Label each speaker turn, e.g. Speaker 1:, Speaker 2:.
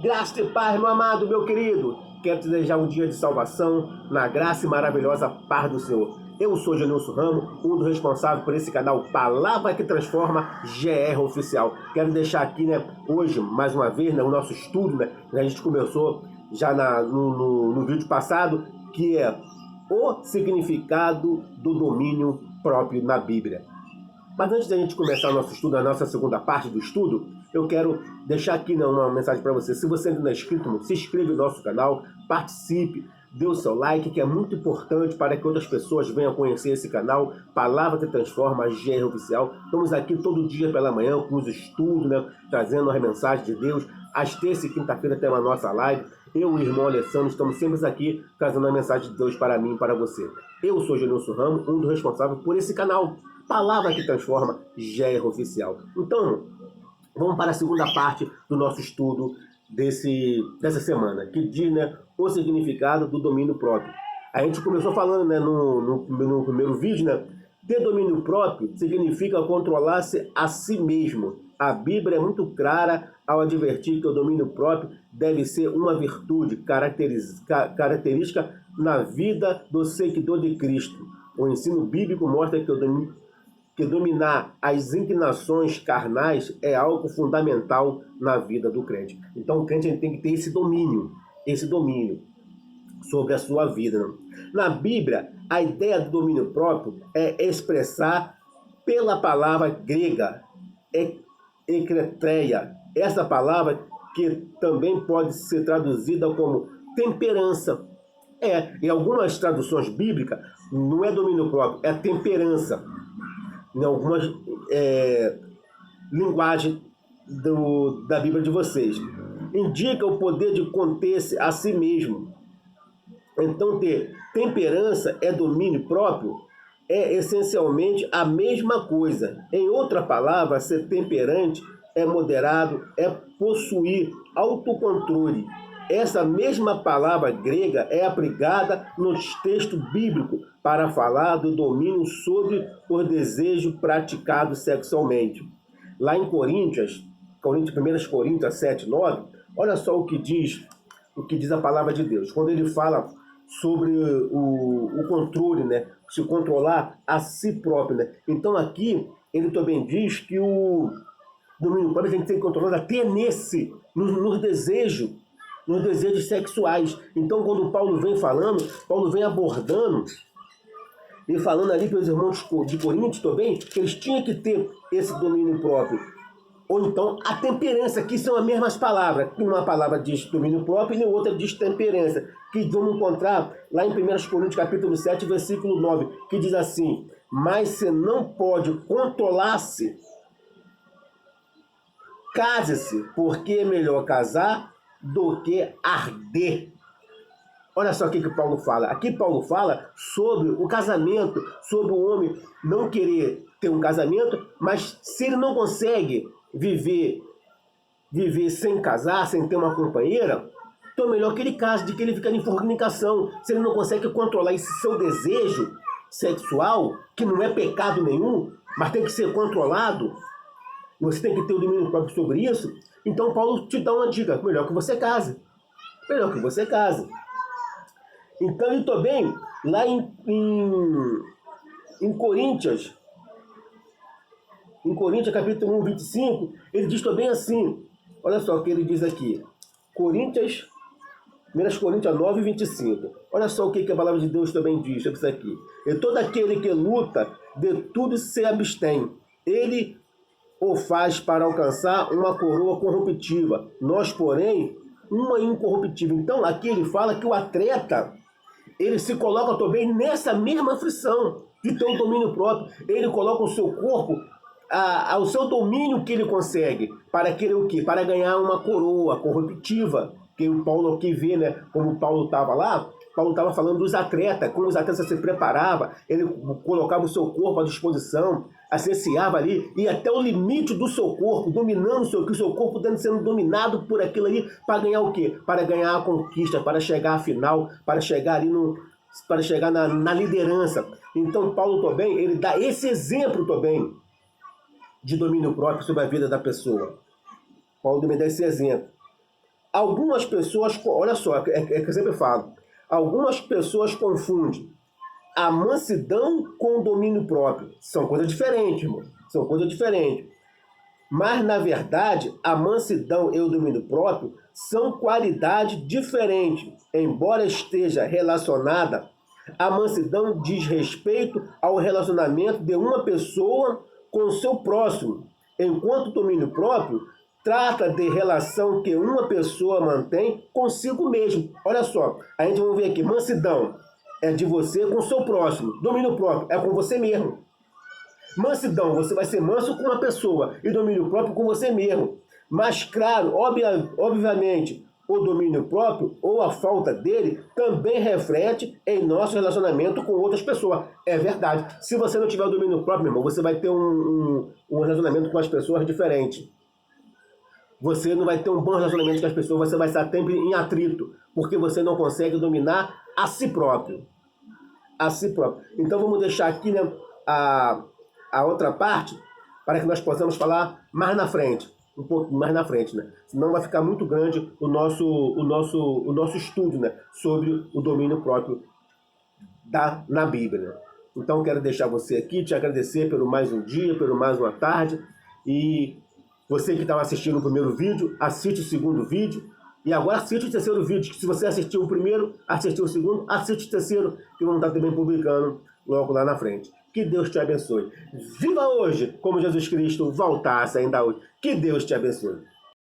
Speaker 1: Graça e paz, meu amado, meu querido. Quero te desejar um dia de salvação, na graça e maravilhosa paz do Senhor. Eu sou Genilson Ramos, um dos responsáveis por esse canal Palavra que Transforma GR Oficial. Quero deixar aqui, hoje, mais uma vez, o nosso estudo, a gente começou já no vídeo passado, que é o significado do domínio próprio na Bíblia. Mas antes da gente começar o nosso estudo, a nossa segunda parte do estudo, eu quero deixar aqui uma mensagem para você. Se você ainda não é inscrito, se inscreva no nosso canal, participe, dê o seu like, que é muito importante para que outras pessoas venham conhecer esse canal, Palavra que Transforma, GR Oficial. Estamos aqui todo dia pela manhã com os estudos, trazendo as mensagens de Deus. Às terça e quinta-feira tem a nossa live. Eu e o irmão Alessandro estamos sempre aqui trazendo a mensagem de Deus para mim e para você. Eu sou Genilson Ramos, um dos responsáveis por esse canal, Palavra que Transforma, GR Oficial. Então, vamos para a segunda parte do nosso estudo dessa semana, que diz o significado do domínio próprio. A gente começou falando no primeiro vídeo, ter domínio próprio significa controlar-se a si mesmo. A Bíblia é muito clara ao advertir que o domínio próprio deve ser uma virtude característica na vida do seguidor de Cristo. O ensino bíblico mostra que dominar as inclinações carnais é algo fundamental na vida do crente. Então o crente tem que ter esse domínio sobre a sua vida. Na Bíblia, a ideia do domínio próprio é expressar pela palavra grega, ekretreia. Essa palavra que também pode ser traduzida como temperança. Em algumas traduções bíblicas, não é domínio próprio, é temperança. Em algumas linguagens da Bíblia de vocês. Indica o poder de conter-se a si mesmo. Então, ter temperança é domínio próprio, é essencialmente a mesma coisa. Em outra palavra, ser temperante é moderado, é possuir autocontrole. Essa mesma palavra grega é aplicada no texto bíblico para falar do domínio sobre o desejo praticado sexualmente. Lá em 1 Coríntios 7, 9, olha só o que diz a palavra de Deus. Quando ele fala sobre o controle, se controlar a si próprio. Então aqui ele também diz que o domínio próprio tem que ser controlado até nos desejos sexuais. Então, quando Paulo vem falando, Paulo vem abordando e falando ali para os irmãos de Coríntios também, que eles tinham que ter esse domínio próprio. Ou então, a temperança, que são as mesmas palavras. Uma palavra diz domínio próprio e outra diz temperança, que vamos encontrar lá em 1 Coríntios capítulo 7, versículo 9, que diz assim: mas se não pode controlar-se, case-se, porque é melhor casar do que arder. Olha só o que Paulo fala. Aqui Paulo fala sobre o casamento, sobre o homem não querer ter um casamento, mas se ele não consegue viver sem casar, sem ter uma companheira, então é melhor que ele case, de que ele fique em fornicação. Se ele não consegue controlar esse seu desejo sexual, que não é pecado nenhum, mas tem que ser controlado, você tem que ter o domínio próprio sobre isso. Então Paulo te dá uma dica: melhor que você case. Melhor que você case. Então ele também, lá em Coríntios capítulo 1, 25, ele diz também assim, olha só o que ele diz aqui, 1 Coríntios 9, 25. Olha só o que a palavra de Deus também diz sobre isso aqui. E todo aquele que luta, de tudo se abstém. Ele o faz para alcançar uma coroa corruptível. Nós, porém, uma incorruptível. Então, aqui ele fala que o atleta, ele se coloca também nessa mesma aflição de ter um domínio próprio. Ele coloca o seu corpo ao seu domínio que ele consegue, para querer o quê? Para ganhar uma coroa corruptível. Que o Paulo aqui vê, como o Paulo estava lá, Paulo estava falando dos atletas, como os atletas se preparavam, ele colocava o seu corpo à disposição, acesseava ali, e até o limite do seu corpo, dominando o seu corpo sendo dominado por aquilo ali, para ganhar o quê? Para ganhar a conquista, para chegar à final, para chegar ali para chegar na liderança. Então Paulo também, ele dá esse exemplo também de domínio próprio sobre a vida da pessoa. Paulo também dá esse exemplo. Algumas pessoas, olha só, é que eu sempre falo, algumas pessoas confundem a mansidão com o domínio próprio. São coisas diferentes, irmão. São coisas diferentes. Mas, na verdade, a mansidão e o domínio próprio são qualidades diferentes. Embora esteja relacionada, a mansidão diz respeito ao relacionamento de uma pessoa com o seu próximo, enquanto o domínio próprio trata de relação que uma pessoa mantém consigo mesmo. Olha só, a gente vai ver aqui, mansidão é de você com o seu próximo, domínio próprio é com você mesmo. Mansidão, você vai ser manso com uma pessoa e domínio próprio com você mesmo. Mas, claro, obviamente, o domínio próprio ou a falta dele também reflete em nosso relacionamento com outras pessoas. É verdade. Se você não tiver o domínio próprio, meu irmão, você vai ter um relacionamento com as pessoas diferente. Você não vai ter um bom relacionamento com as pessoas, você vai estar sempre em atrito, porque você não consegue dominar a si próprio. A si próprio. Então vamos deixar aqui, né, a outra parte, para que nós possamos falar mais na frente, um pouco mais na frente, né? Senão vai ficar muito grande o nosso estudo, né, sobre o domínio próprio na Bíblia. Né? Então quero deixar você aqui, te agradecer pelo mais um dia, pelo mais uma tarde, e você que estava assistindo o primeiro vídeo, assiste o segundo vídeo, e agora assiste o terceiro vídeo, que se você assistiu o primeiro, assistiu o segundo, assiste o terceiro, que vamos estar também publicando logo lá na frente. Que Deus te abençoe. Viva hoje como Jesus Cristo voltasse ainda hoje. Que Deus te abençoe.